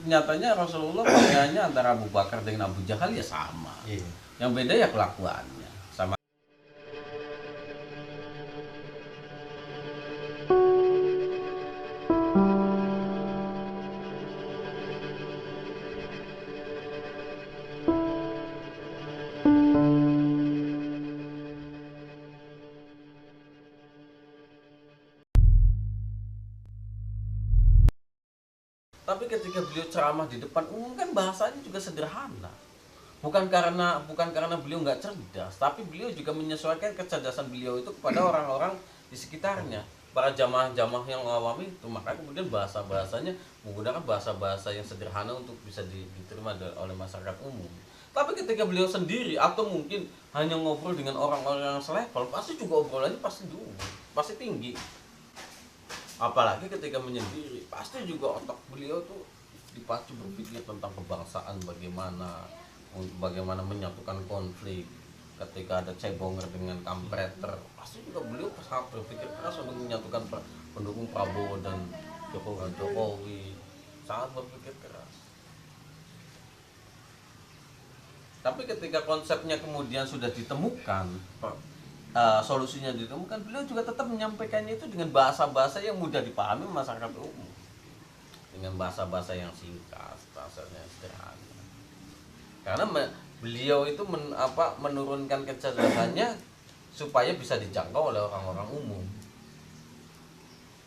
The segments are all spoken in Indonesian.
nyatanya Rasulullah pakaiannya antara Abu Bakar dengan Abu Jahal ya sama. Iya. Yang beda ya kelakuannya. Sama. Tapi ketika beliau ceramah di depan umum kan bahasanya juga sederhana. Bukan karena beliau nggak cerdas, tapi beliau juga menyesuaikan kecerdasan beliau itu kepada orang-orang di sekitarnya, para jamaah-jamaah yang awam itu. Maka kemudian bahasanya menggunakan bahasa-bahasa yang sederhana untuk bisa diterima oleh masyarakat umum. Tapi ketika beliau sendiri atau mungkin hanya ngobrol dengan orang-orang yang selevel, pasti juga obrolannya pasti tinggi. Apalagi ketika menyendiri, pasti juga otak beliau tuh dipacu berpikir tentang kebangsaan, bagaimana menyatukan konflik. Ketika ada cebonger dengan kampreter, pasti juga beliau sangat berpikir keras untuk menyatukan pendukung Prabowo dan Jokowi, sangat berpikir keras. Tapi ketika konsepnya kemudian sudah ditemukan, solusinya ditemukan, beliau juga tetap menyampaikannya itu dengan bahasa-bahasa yang mudah dipahami masyarakat umum, dengan bahasa-bahasa yang singkat, bahasanya sederhana. Karena beliau itu menurunkan kecerdasannya supaya bisa dijangkau oleh orang-orang umum.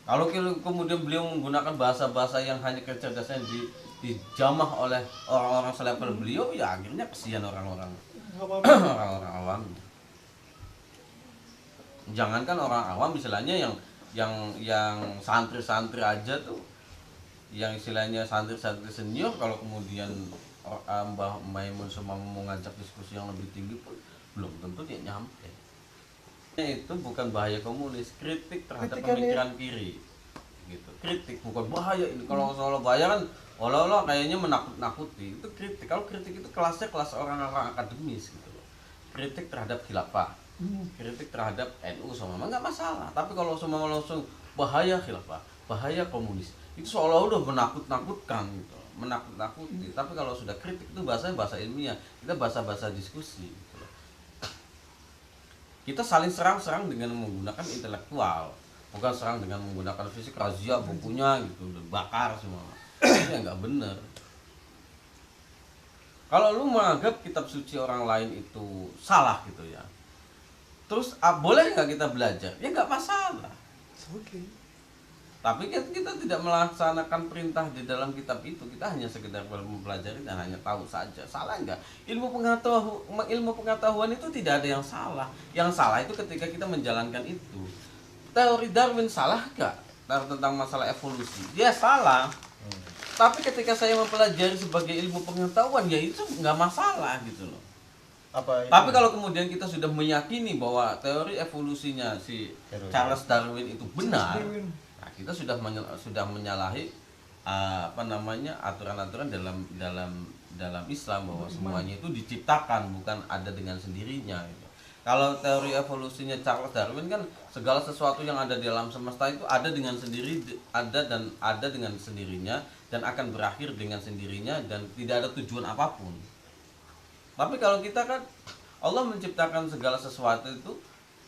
Kalau kemudian beliau menggunakan bahasa-bahasa yang hanya kecerdasan dijamah oleh orang-orang selevel beliau, ya akhirnya kesian orang-orang awam. Jangankan orang awam, istilahnya yang santri-santri aja tuh, yang istilahnya santri-santri senior, kalau kemudian Mbah Maimun semua mau ngajak diskusi yang lebih tinggi pun belum tentu dia nyampe. Itu bukan bahaya komunis, kritik terhadap pemikiran kiri gitu. Kritik bukan bahaya ini. Kalau soal bahaya kan olah-olah kayaknya menakut-nakuti. Itu kritik. Kalau kritik itu kelasnya kelas orang-orang akademis gitu loh. Kritik terhadap khilafah, kritik terhadap NU sama nggak masalah. Tapi kalau semua langsung bahaya khilafah, bahaya komunis, itu seolah-olah udah menakut-nakutkan gitu, menakut-nakuti. Tapi kalau sudah kritik itu bahasanya bahasa ilmiah, kita bahasa-bahasa diskusi gitu loh. Kita saling serang-serang dengan menggunakan intelektual, bukan serang dengan menggunakan fisik, razia bukunya gitu, bakar semua. Ini nggak bener. Kalau lu menganggap kitab suci orang lain itu salah gitu ya, terus boleh nggak kita belajar? Ya nggak masalah. Oke. Tapi kita tidak melaksanakan perintah di dalam kitab itu. Kita hanya sekedar mempelajari dan hanya tahu saja. Salah nggak? Ilmu pengetahuan itu tidak ada yang salah. Yang salah itu ketika kita menjalankan itu. Teori Darwin salah nggak tentang masalah evolusi? Dia salah. Tapi ketika saya mempelajari sebagai ilmu pengetahuan, ya itu nggak masalah gitu loh. Tapi kalau kemudian kita sudah meyakini bahwa teori evolusinya si Charles Darwin itu benar, nah kita sudah menyalahi aturan-aturan dalam Islam, bahwa semuanya itu diciptakan, bukan ada dengan sendirinya gitu. Kalau teori evolusinya Charles Darwin kan segala sesuatu yang ada di alam semesta itu ada dengan sendirinya dan akan berakhir dengan sendirinya dan tidak ada tujuan apapun. Tapi kalau kita kan Allah menciptakan segala sesuatu itu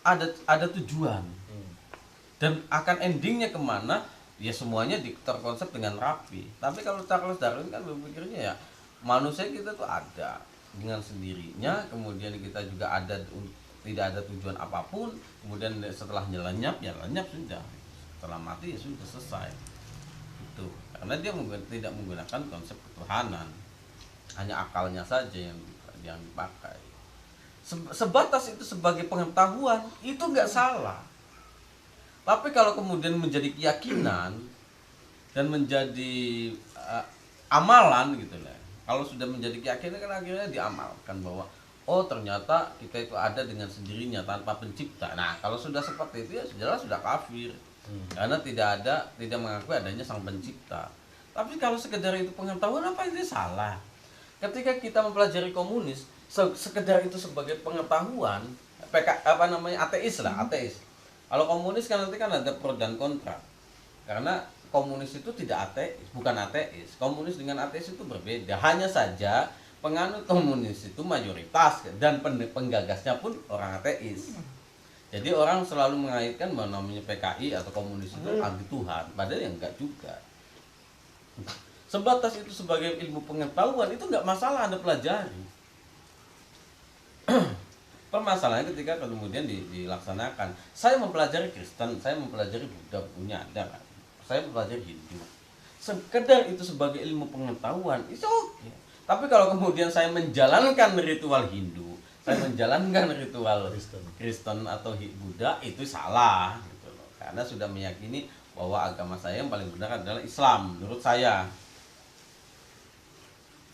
ada tujuan dan akan endingnya kemana, ya semuanya terkonsep dengan rapi. Tapi kalau Charles Darwin kan berpikirnya ya manusia kita tuh ada dengan sendirinya, kemudian kita juga ada, tidak ada tujuan apapun, kemudian setelah lenyap sudah, setelah mati ya sudah selesai itu. Karena dia tidak menggunakan konsep ketuhanan, hanya akalnya saja yang dipakai. Sebatas itu sebagai pengetahuan itu nggak salah. Tapi kalau kemudian menjadi keyakinan dan menjadi amalan gitu lah. Kalau sudah menjadi keyakinan kan akhirnya diamalkan bahwa oh ternyata kita itu ada dengan sendirinya tanpa pencipta. Nah kalau sudah seperti itu ya jelas sudah kafir, karena tidak mengakui adanya sang pencipta. Tapi kalau sekedar itu pengetahuan, apa itu salah? Ketika kita mempelajari komunis, sekedar itu sebagai pengetahuan, ateis lah, ateis. Kalau komunis kan nanti kan ada pro dan kontra, karena komunis itu tidak ateis, bukan ateis. Komunis dengan ateis itu berbeda. Hanya saja penganut komunis itu mayoritas dan penggagasnya pun orang ateis. Jadi orang selalu mengaitkan bahwa namanya PKI atau komunis itu anti Tuhan, padahal yang enggak juga. Sebatas itu sebagai ilmu pengetahuan itu enggak masalah Anda pelajari. Permasalahannya ketika kemudian dilaksanakan. Saya mempelajari Kristen, saya mempelajari Buddha, punya ada kan. Saya mempelajari Hindu. Sekedar itu sebagai ilmu pengetahuan, itu oke. Tapi kalau kemudian saya menjalankan ritual Hindu, saya menjalankan ritual Kristen atau Buddha, itu salah gitu loh. Karena sudah meyakini bahwa agama saya yang paling benar adalah Islam menurut saya.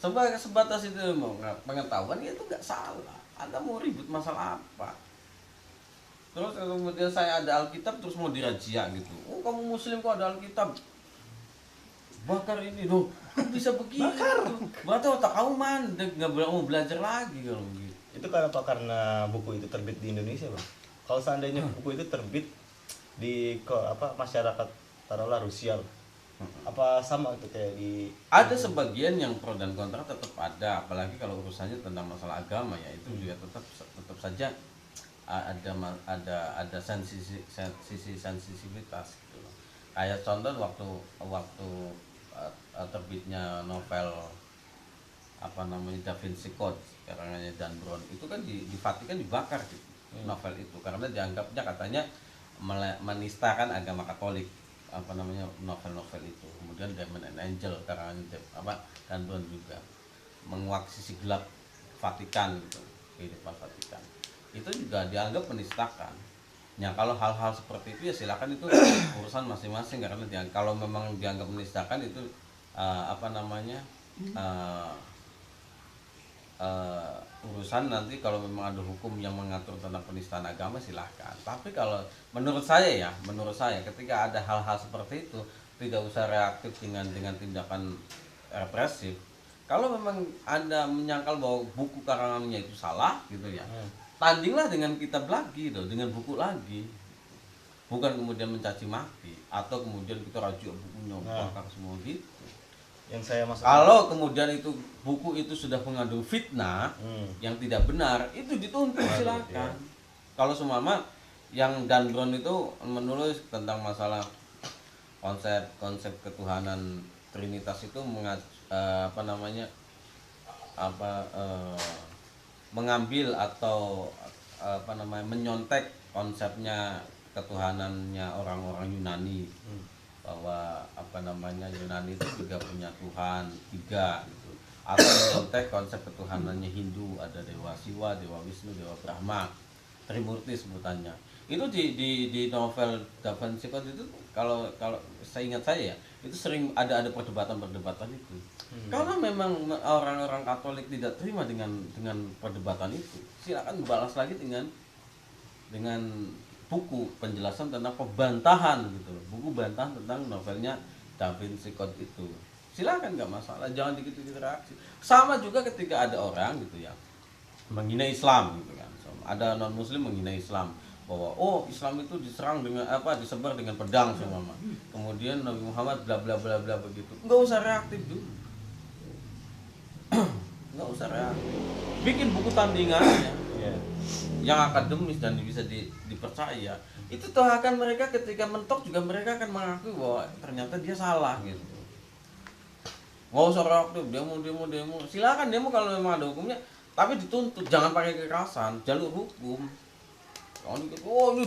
Sebatas itu pengetahuan itu nggak salah. Anda mau ribut masalah apa? Terus kemudian saya ada Alkitab terus mau dirajia gitu. Oh, kamu Muslim kok ada Alkitab? Bakar ini loh, bisa begitu. Berarti otak kamu mandek, nggak mau belajar lagi kalau begitu. Itu karena buku itu terbit di Indonesia, Bang. Kalau seandainya buku itu terbit di masyarakat taruhlah Rusia, apa sama itu kayak di ada sebagian yang pro dan kontra tetap ada, apalagi kalau urusannya tentang masalah agama ya itu juga tetap saja ada sisi sensitivitas gitu loh. Kayak contoh waktu terbitnya novel apa namanya Da Vinci Code karangannya Dan Brown itu kan di Vatikan dibakar gitu novel itu karena dianggapnya katanya menistakan agama Katolik apa namanya novel-novel itu. Kemudian Demon and Angel karangan Dan Brown juga menguak sisi gelap Vatikan gitu, kehidupan Vatikan itu juga dianggap menistakan. Ya kalau hal-hal seperti itu ya silakan, itu urusan masing-masing karena kalau memang dianggap menistakan itu urusan nanti kalau memang ada hukum yang mengatur tentang penistaan agama silahkan. Tapi kalau menurut saya ketika ada hal-hal seperti itu tidak usah reaktif dengan tindakan represif. Kalau memang Anda menyangkal bahwa buku karangannya itu salah gitu ya, tandinglah dengan kitab lagi dengan buku lagi. Bukan kemudian mencaci maki atau kemudian kita rajuk bukunya bakar semua gitu. Yang saya maksud kalau kemudian itu buku itu sudah mengandung fitnah yang tidak benar, itu dituntut silakan. Kalau seumpama yang Dan Brown itu menulis tentang masalah konsep ketuhanan Trinitas itu mengambil atau menyontek konsepnya ketuhanannya orang-orang Yunani, bahwa Yunani itu juga punya Tuhan 3 gitu, atau menyontek konsep ketuhanannya Hindu, ada Dewa Siwa, Dewa Wisnu, Dewa Brahma, Trimurti sebutannya. Itu di novel Da Vinci Code itu kalau saya ingat saya ya, itu sering ada perdebatan itu. Karena memang orang-orang Katolik tidak terima dengan perdebatan itu, silakan balas lagi dengan buku penjelasan tentang pembantahan gitu, buku bantahan tentang novelnya Da Vinci Code itu. Silakan, nggak masalah, jangan dikit-dikit reaksi. Sama juga ketika ada orang gitu ya menghina Islam gitu kan, ada non Muslim menghina Islam bahwa Islam itu diserang dengan disebar dengan pedang semua, kemudian Nabi Muhammad bla bla bla bla begitu. Nggak usah reaktif dulu. Nggak usah reaktif, bikin buku tandingannya yang akademis dan bisa dipercaya. Itu toh akan mereka ketika mentok juga mereka akan mengakui bahwa ternyata dia salah gitu. Nggak usah reaktif, demo, silakan demo kalau memang ada hukumnya, tapi dituntut, jangan pakai kekerasan, jalur hukum. Jangan gitu, ini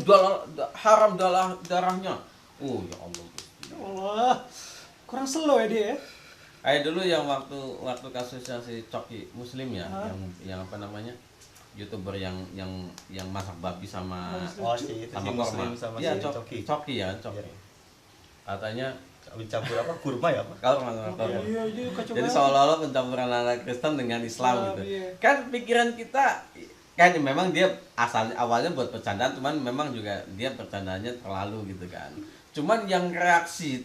haram darahnya. Ya Allah. Ya Allah, kurang slow ya dia ya. Kayak dulu yang waktu kasusnya si Coki Muslim ya, yang YouTuber yang masak babi sama Muslim sama si Coki. Katanya campur kurma ya Pak? Kalau jadi seolah-olah pencampuran ala Kristen dengan Islam gitu. Kan pikiran kita kan memang dia awalnya buat bercandaan, cuman memang juga dia bercandanya terlalu gitu kan. Cuman yang bereaksi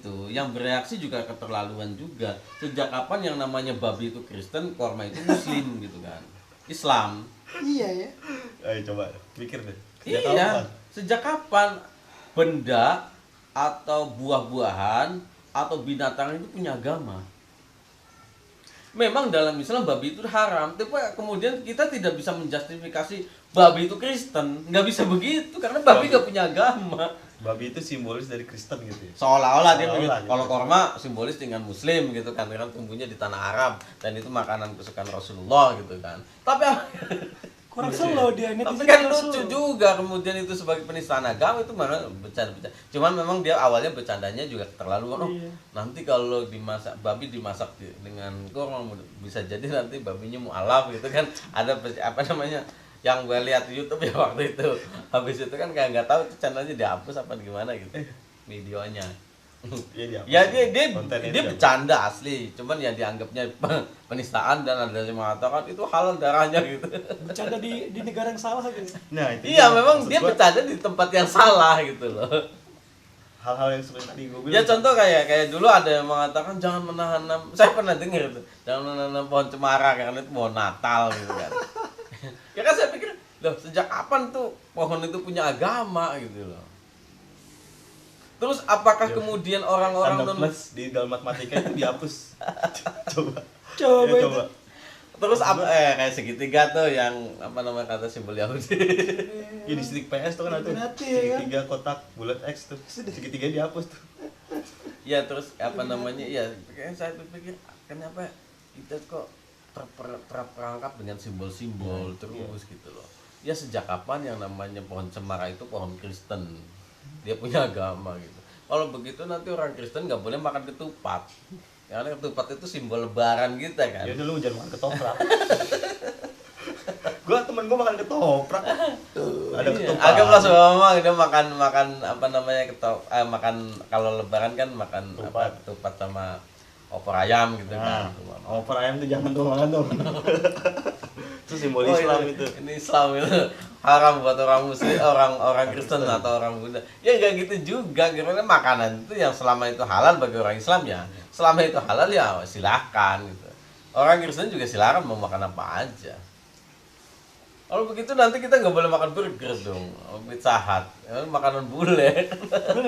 juga keterlaluan juga. Sejak kapan yang namanya babi itu Kristen, korma itu Muslim gitu kan? Islam. Iya ya. Ayo coba pikir deh. Sejak kapan benda atau buah-buahan atau binatang itu punya agama. Memang dalam Islam babi itu haram, tapi kemudian kita tidak bisa menjustifikasi babi itu Kristen, nggak bisa begitu karena babi nggak punya agama. Babi itu simbolis dari Kristen gitu ya. Seolah-olah dia begitu. Seolah-olah gitu. Kalau korma simbolis dengan Muslim gitu kan, karena tumbuhnya di tanah Arab dan itu makanan kesukaan Rasulullah gitu kan. Tapi Kurang slow dia. tapi netizen kan kurang lucu slow. juga kemudian itu sebagai penistaan agama itu malah bercanda-bercanda. Cuman memang dia awalnya bercandanya juga keterlaluan. Oh, Iya. nanti kalau dimasak babi dimasak dengan korma bisa jadi nanti babinya mualaf gitu kan. Ada apa namanya yang gue lihat di YouTube ya waktu itu. Habis itu kan kayak nggak tahu itu channelnya dihapus apa gimana gitu videonya. Iya, Ya dia kontennya dia dia bercanda asli, cuman ya dianggapnya penistaan dan ada yang mengatakan itu halal darahnya gitu. Bercanda di negara yang salah gitu. Nah, itu Iya, dia. memang Maksud dia gua, bercanda di tempat yang salah gitu loh. hal-hal yang seperti gue Ya bilang. contoh kayak dulu ada yang mengatakan jangan menanam, saya pernah dengar itu, jangan menanam pohon cemara karena itu pohon Natal gitu kan. Ya kan saya pikir, loh sejak kapan tuh pohon itu punya agama gitu loh. Terus apakah Ya. kemudian orang-orang Tanda non plus di dalam matematika itu dihapus. Coba. Coba Ya, itu. terus apa kayak segitiga tuh yang apa namanya kata simbol Yahudi. Ya di stick PS tuh kan ada tuh. Berarti, ya kan? Segitiga kotak bulat X tuh. Segitiga dihapus tuh. Ya terus apa namanya ya kayak saya berpikir kenapa kita kok terperangkap dengan simbol-simbol terus gitu loh. Ya sejak kapan yang namanya pohon cemara itu pohon Kristen, dia punya agama gitu. Kalau begitu nanti orang Kristen nggak boleh makan ketupat karena ketupat itu simbol lebaran kita kan. Ya dulu jangan makan ketoprak. Temen gua makan ketoprak. Ada Iya, ketupat. anggaplah semua dia makan apa namanya makan kalau lebaran kan makan Ketupat. ketupat sama opor ayam gitu Nah, kan. opor ayam tuh jangan tuh makan tuh. Itu simbol Oh, Islam itu. Ini Islam itu haram buat orang Muslim, orang Kristen atau orang Buddha. Ya enggak gitu juga, karena makanan itu yang selama itu halal bagi orang Islam ya. Selama itu halal ya silakan gitu. Orang Kristen juga silakan mau makan apa aja. Kalau begitu nanti kita nggak boleh makan burger dong, Pizza Hut, makanan bule.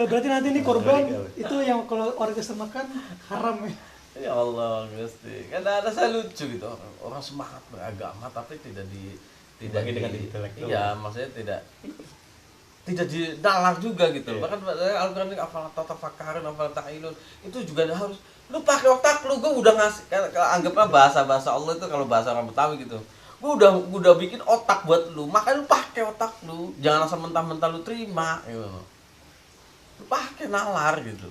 Berarti nanti ini korban itu yang kalau orang Kristen makan haram ya. Ya Allah, Gusti. Kan ada saya lucu gitu. Orang semangat beragama tapi tidak Dibagi dengan intelektual. Iya, maksudnya tidak didalar juga gitu. Iya. Bahkan Al-Qur'an ini afala tatafakkarun afala ta'ilun. Itu juga harus lu pakai otak lu. Gue udah ngasih kalau anggaplah bahasa Allah itu kalau bahasa orang Betawi gitu. Gue udah bikin otak buat lu, makanya lu pakai otak lu. Jangan asal mentah-mentah lu terima gitu. Lu pakai nalar gitu.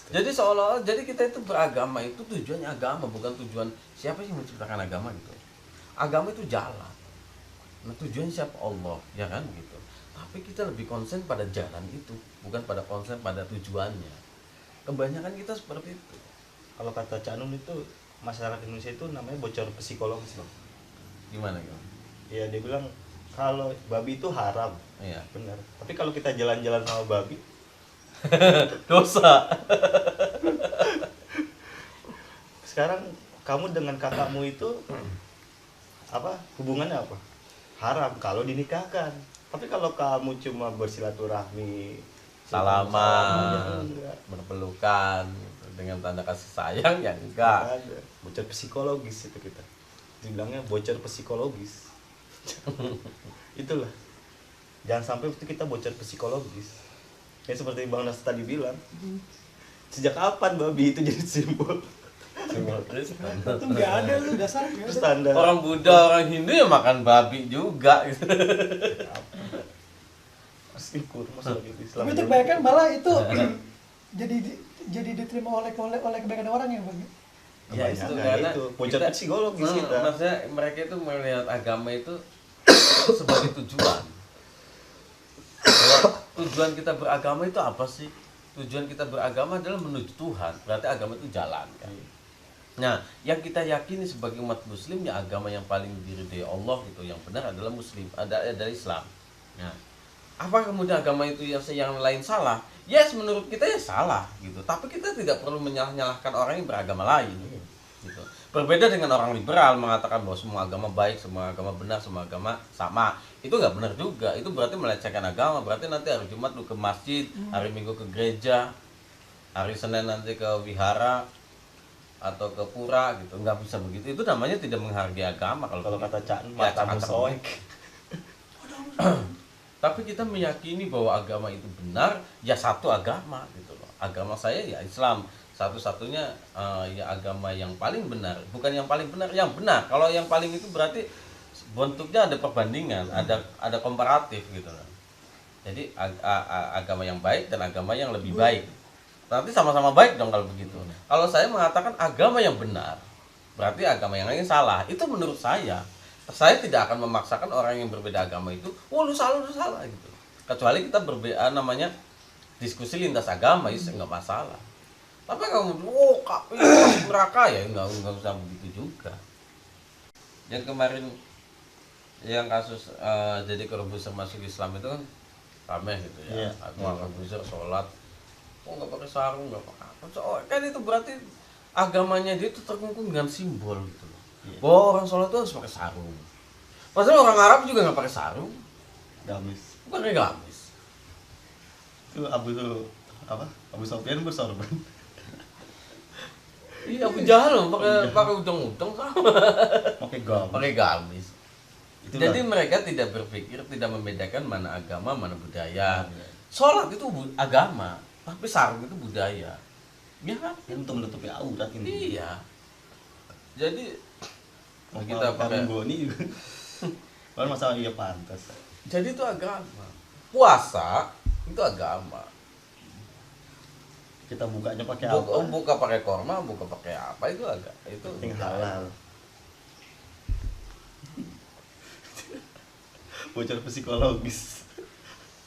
Jadi seolah-olah jadi kita itu beragama itu tujuannya agama, bukan tujuan siapa sih yang menciptakan agama gitu. Agama itu jalan. Nah tujuannya siapa? Allah, ya kan gitu. Tapi kita lebih konsen pada jalan itu, bukan pada konsen pada tujuannya. Kebanyakan kita seperti itu. Kalau kata Canun itu masyarakat Indonesia itu namanya bocor psikologis, Bang. Gimana gitu? Ya dia bilang kalau babi itu haram. Iya. Benar. Tapi kalau kita jalan-jalan sama babi, Dosa. sekarang kamu dengan kakakmu itu apa? Hubungannya apa? Haram kalau dinikahkan. Tapi kalau kamu cuma bersilaturahmi, Salaman, enggak. berpelukan gitu, dengan tanda kasih sayang ya enggak. Ada. Bocor psikologis itu kita. Dibilangnya bocor psikologis. Itulah. Jangan sampai itu kita bocor psikologis. Ya seperti Bang Nas tadi bilang. Sejak kapan babi itu jadi simbol? Simbol Kristen. Itu nggak ada lu dasarnya. Itu standar. Orang Buddha, orang Hindu ya makan babi juga gitu. Pasti kurma lagi di Islam. Tapi itu kebanyakan malah itu jadi diterima oleh kebanyakan orang ya bang. Ya itu Kebanyakan karena itu bocor psikologis kita. Maksudnya mereka itu melihat agama itu sebagai tujuan. Bahwa tujuan kita beragama itu apa sih? Tujuan kita beragama adalah menuju Tuhan. Berarti agama itu jalan kan. Nah, yang kita yakini sebagai umat Muslim ya agama yang paling diridhai Allah itu yang benar adalah Muslim, adalah Islam. Nah, apa kemudian agama itu yang lain salah? Yes, menurut kita ya salah gitu. Tapi kita tidak perlu menyalahkan orang yang beragama lain. Gitu. Berbeda dengan orang liberal mengatakan bahwa semua agama baik, semua agama benar, semua agama sama. Itu nggak benar juga. Itu berarti melecehkan agama. Berarti nanti hari Jumat lu ke masjid, hari Minggu ke gereja. hari Senin nanti ke wihara atau ke pura gitu, nggak bisa begitu. Itu namanya tidak menghargai agama kalau Kalau begitu. kata Cak, Ya, matamu cakap. soek. Tapi kita meyakini bahwa agama itu benar, ya satu agama gitu loh. Agama saya ya Islam, satu-satunya ya agama yang paling benar, bukan yang paling benar, yang benar. Kalau yang paling itu berarti bentuknya ada perbandingan, ada komparatif gitu loh. Jadi agama yang baik dan agama yang lebih baik. Nanti sama-sama baik dong kalau begitu. Kalau saya mengatakan agama yang benar, berarti agama yang lain salah. Itu menurut saya. Saya tidak akan memaksakan orang yang berbeda agama itu, lu salah gitu. Kecuali kita berbeda namanya diskusi lintas agama, itu nggak masalah. Tapi kamu, kafir neraka ya, nggak usah begitu juga. Yang kemarin yang kasus jadi Corbuzier masuk Islam itu kan rame gitu ya. Iya. Corbuzier sholat, nggak pakai sarung, nggak pakai apa. Kan itu berarti agamanya dia itu terkungkung dengan simbol gitu loh. Iya. Bahwa orang sholat itu harus pakai sarung. Padahal orang Arab juga nggak pakai sarung, Gamis. bukan pakai gamis. Itu Abu Sofyan bersorban. Iya, Abu Jahal pakai udang-udang sama, Pakai gamis. pakai gamis. Itulah. Jadi mereka tidak berpikir, tidak membedakan mana agama, mana budaya. Iya. Sholat itu agama, tapi sarung itu budaya. Ya kan? Ini untuk menutupi aurat ini. Iya. Jadi Mau kita pakai. Goni juga. Kan masalah iya pantas. Jadi itu agama. Puasa itu agama. Kita bukanya pakai Buka, apa? buka pakai korma, buka pakai apa itu agak itu Yang halal. Bocor psikologis.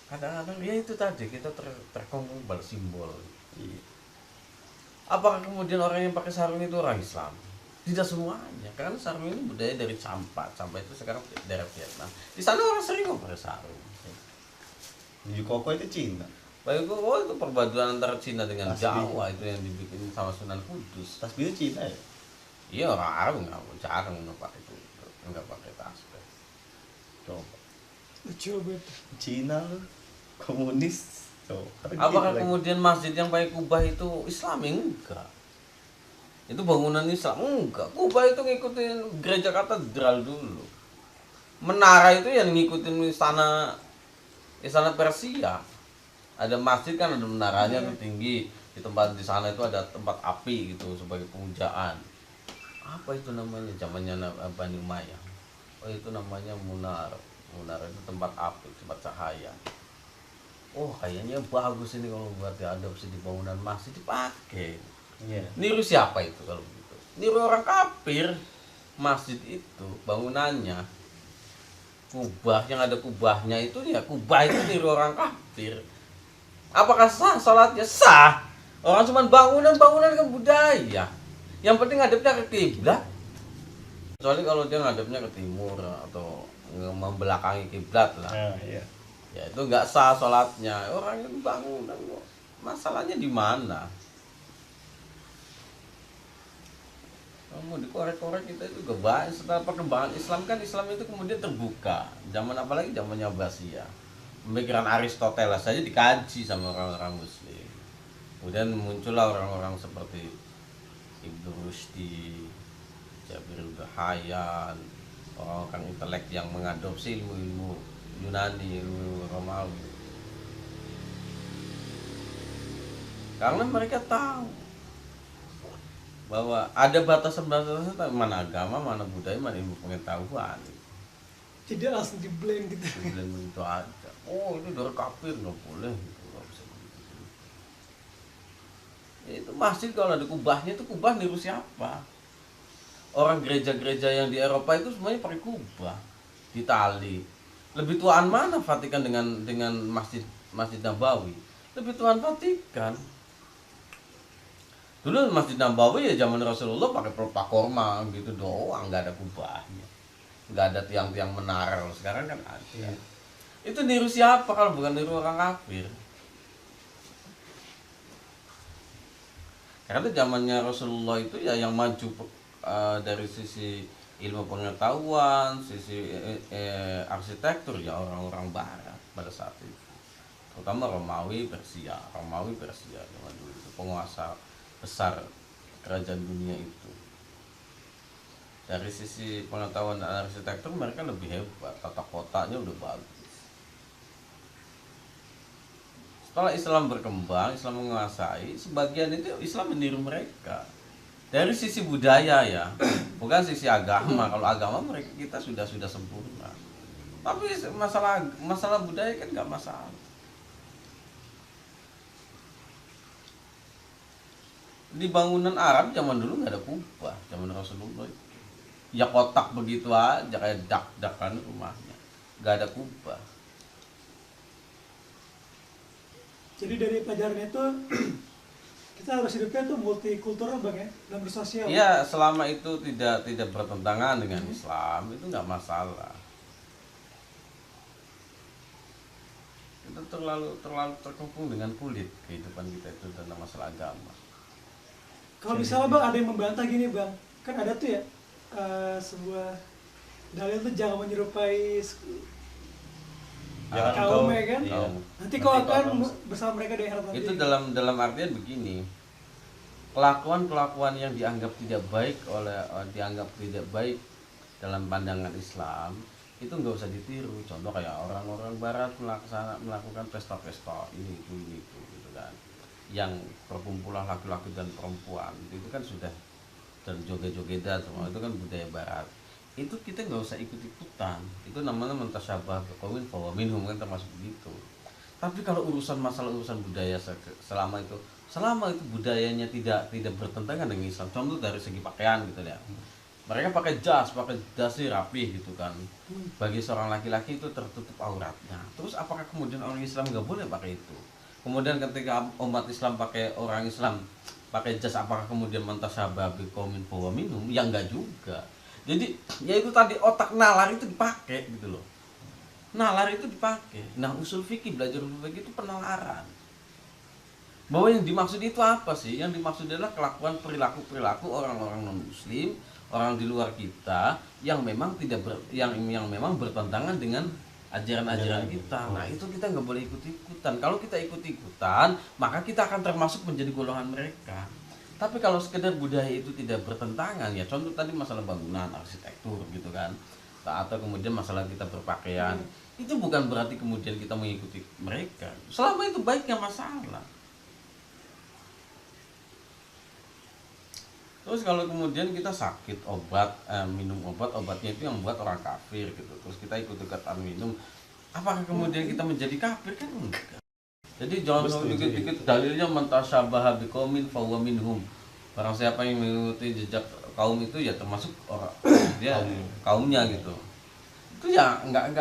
Kadang-kadang ya itu tadi kita terkungkung pada simbol. Iya. Apakah kemudian orang yang pakai sarung itu orang Islam? Tidak semuanya, karena sarung ini budaya dari Campa. Campa itu sekarang daerah Vietnam. Di sana orang sering pakai sarung. Baju koko itu Cina. Bagi gue, itu perpaduan antara Cina dengan Asli. Jawa itu yang dibikin sama Sunan Kudus. Tasbih itu Cina ya? Iya, orang Arab jarang nggak pakai itu, nggak pakai tasbih. Coba. Coba itu. Cina lu komunis. Coba. Apakah Gitu kemudian masjid yang pakai kubah itu Islami? Enggak. Itu bangunan Islam? Enggak. Kubah itu ngikutin gereja katedral dulu. Menara itu yang ngikutin istana Persia. Ada masjid kan ada menaranya tuh tinggi. Di sana itu ada tempat api gitu sebagai pemujaan. Apa itu namanya? Zamannya Bani Umayyah. Oh, itu namanya munar. Munar itu tempat api, tempat cahaya. Oh, kayaknya bagus ini kalau buat diadopsi di bangunan masjid dipakai. Iya. Niru siapa itu kalau begitu? Niru orang kafir. Masjid itu bangunannya kubah, yang ada kubahnya itu ya kubah itu niru orang kafir. Apakah sah sholatnya? Sah. Orang cuma bangunan kan budaya. Yang penting ngadepnya ke kiblat. Kecuali kalau dia ngadepnya ke timur atau membelakangi kiblat lah. Nah, iya. Ya itu nggak sah sholatnya. Orang yang bangunan kok. Masalahnya di mana? Kamu dikorek-korek kita itu banyak. Setelah perkembangan Islam kan, Islam itu kemudian terbuka. Zaman apalagi zamannya Abbasiyah. Pemikiran Aristoteles saja dikaji sama orang-orang Muslim. Kemudian muncullah orang-orang seperti Ibnu Rushdi, Jabir Hayyan, orang-orang intelek yang mengadopsi ilmu-ilmu Yunani, ilmu Romawi. Karena mereka tahu bahwa ada batasan-batasan mana agama, mana budaya, mana ilmu pengetahuan. Tidak langsung di blend gitu. Bilang begitu aja. Oh, ini dari kafir nggak boleh gitu, nggak bisa begitu. Ya, itu masjid kalau ada kubahnya itu kubah niru siapa? Orang gereja-gereja yang di Eropa itu semuanya pakai kubah di tali. Lebih tuaan mana Vatikan dengan Masjid Nabawi? Lebih tuaan Vatikan. Dulu Masjid Nabawi ya zaman Rasulullah pakai pelepah korma gitu doang, nggak ada kubahnya, nggak ada tiang-tiang menara. Sekarang kan ada. Itu niru siapa kalau bukan niru orang kafir? Karena zamannya Rasulullah itu ya yang maju dari sisi ilmu pengetahuan, sisi arsitektur ya orang-orang Barat pada saat itu. terutama Romawi Persia zaman dulu itu penguasa besar kerajaan dunia itu. Dari sisi pengetahuan dan arsitektur mereka lebih hebat, tata kotanya udah bagus. Setelah Islam berkembang, Islam menguasai, sebagian itu Islam meniru mereka. Dari sisi budaya ya, bukan sisi agama. Kalau agama mereka kita sudah sempurna. Tapi masalah budaya kan nggak masalah. Di bangunan Arab zaman dulu nggak ada kubah, zaman Rasulullah itu. Ya kotak begitu aja kayak dak-dakan rumahnya, nggak ada kubah. Jadi dari pelajaran itu kita harus hidupnya tuh multikultural bang ya, dan bersosial. Ya selama itu tidak bertentangan dengan Islam itu nggak masalah. Kita terlalu terkungkung dengan kulit kehidupan kita itu tentang masalah agama. Kalau misalnya bang ada yang membantah gini bang, kan ada tuh ya sebuah dalil tuh jangan menyerupai Jangan kaum kau- ya kan? iya. Nanti kau akan kau- bersama mereka di akhirat nanti. Itu dalam artian begini, kelakuan yang dianggap tidak baik dalam pandangan Islam itu nggak usah ditiru. Contoh kayak orang-orang Barat melakukan pesta-pesta ini itu gitu kan, yang perkumpulan laki-laki dan perempuan itu kan sudah, dan joget-jogetan semua itu kan budaya Barat. Itu kita nggak usah ikut-ikutan, itu namanya mentasyabah biqaumin fahuwa minhum, kan termasuk begitu. Tapi kalau urusan budaya, selama itu budayanya tidak bertentangan dengan Islam, contoh dari segi pakaian gitu ya, mereka pakai dasi rapi gitu kan, bagi seorang laki-laki itu tertutup auratnya. Terus apakah kemudian orang Islam nggak boleh pakai itu? Kemudian ketika orang Islam pakai jas, apakah kemudian mentasyabah biqaumin fahuwa minhum? Ya enggak juga. Jadi ya itu tadi, otak nalar itu dipakai gitu loh. Nalar itu dipakai. Nah, belajar usul fikih itu penalaran. Bahwa yang dimaksud itu apa sih? Yang dimaksud adalah kelakuan perilaku orang-orang non muslim, orang di luar kita yang memang yang memang bertentangan dengan ajaran-ajaran kita. Nah, itu kita nggak boleh ikut-ikutan. Kalau kita ikut-ikutan, maka kita akan termasuk menjadi golongan mereka. Tapi kalau sekedar budaya itu tidak bertentangan, ya contoh tadi masalah bangunan, arsitektur gitu kan, atau kemudian masalah kita berpakaian, itu bukan berarti kemudian kita mengikuti mereka. Selama itu baik, nggak masalah. Terus kalau kemudian kita sakit, minum obatnya itu yang buat orang kafir gitu, terus kita ikut-ikutan minum, apakah kemudian kita menjadi kafir? Kan enggak. Jadi jangan ikut-ikut dalilnya mentasyabbaha biqaumin fahuwa minhum. Barang siapa yang mengikuti jejak kaum itu ya termasuk orang dia kaumnya gitu. Itu ya enggak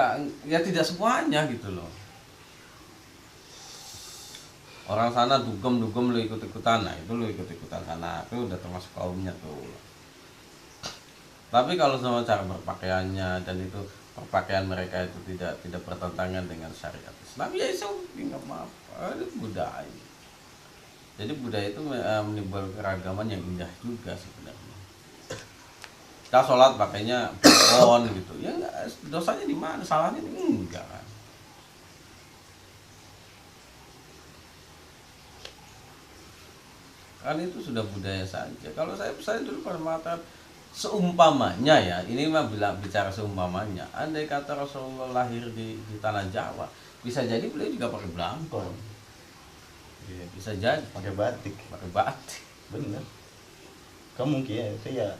ya tidak semuanya gitu loh. Orang sana dugem lu ikut-ikutan, nah itu lu ikut-ikutan sana, itu udah termasuk kaumnya tuh. Tapi kalau sama cara berpakaiannya dan itu perpakaian mereka itu tidak bertentangan dengan syariat Islam, ya itu nggak apa-apa, itu budaya. Jadi budaya itu menimbulkan keragaman yang indah juga sebenarnya. Kita sholat pakainya pon gitu, ya enggak, dosanya di mana, salahnya enggak kan. Kan itu sudah budaya saja. Kalau saya dulu pada mengatakan seumpamanya ya, ini mah bicara seumpamanya, andai kata Rasulullah lahir di tanah Jawa, bisa jadi beliau juga pakai belangkon. Iya, bisa jadi pakai batik. Bener. Kamu mungkin ya, itu ya.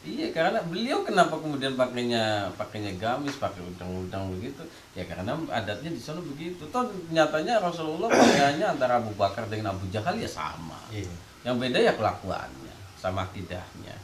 Iya, karena beliau kenapa kemudian pakainya gamis, pakai udang-udang begitu? Ya karena adatnya di sana begitu. Toh nyatanya Rasulullah pakaiannya antara Abu Bakar dengan Abu Jahal ya sama. Iya. Yang beda ya kelakuannya sama akidahnya.